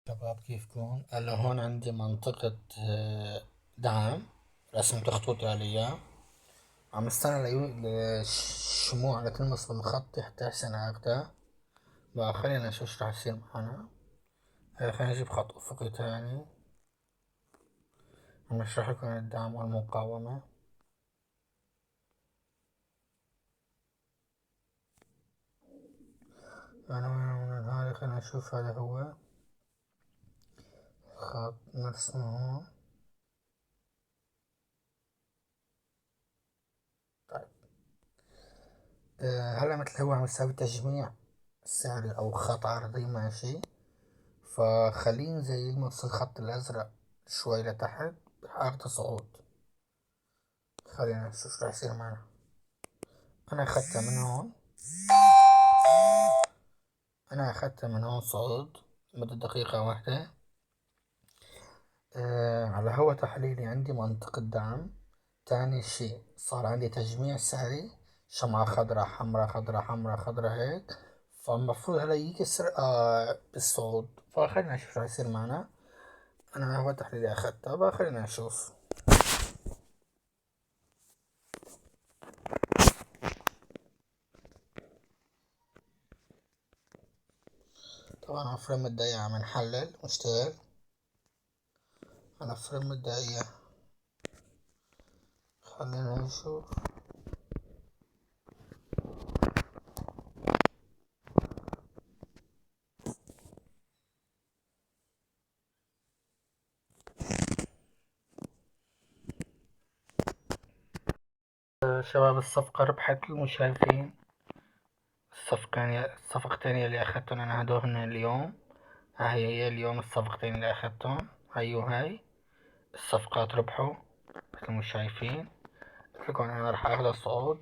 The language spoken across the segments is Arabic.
شباب كيفكم؟ هلا هون عندي منطقة دعم، رسمت خطوط عليها. عم استنى الشموع لتلمس بالخط حتى أحسن أخدها. بقى خلينا نشوف شو راح يصير معنا. خلينا نجيب خط أفقي تاني. عم اشرح لكم عن الدعم والمقاومة. أنا من هذا خلينا نشوف. هذا هو خط نرسمه هون. طيب هلا مثل هو عم يساوي تجميع سعري أو خط عرضي ماشي. فخليه زي يلمس الخط الأزرق شوي لتحت بحركة صعود. خلينا نشوف شو راح يصير معنا. أنا أخدتها من هون. صعود لمدة دقيقة واحدة. على هوا تحليلي عندي منطقة دعم. تاني شي صار عندي تجميع سعري، شمعة خضرا حمرا خضرا حمرا خضرا هيك. فالمفروض هلا يكسر بالصعود. فخلينا نشوف شو راح يصير معنا. أنا هوا تحليلي أخدتها بقى، خلينا نشوف. طبعا على فريم الدقيقة عم نحلل ونشتغل على فريم الدقيقة. خلينا نشوف. شباب الصفقة ربحت المشاهدين. الصفقتين اللي أخدتهم أنا هدوهن اليوم. هي اليوم الصفقتين اللي أخدتهم هاي وهاي. الصفقات ربحوا مثل ما شايفين. قلت لكم أنا راح أخذ الصعود.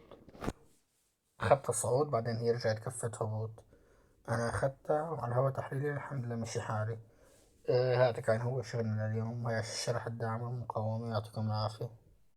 أخدت الصعود بعدين هي رجعت كفة هبوط. أنا أخدتها وعلى هوا تحليلي الحمد لله مشي حالي. هذا كان هو شغلنا اليوم. هي شرح الدعم والمقاومة. يعطيكم العافية.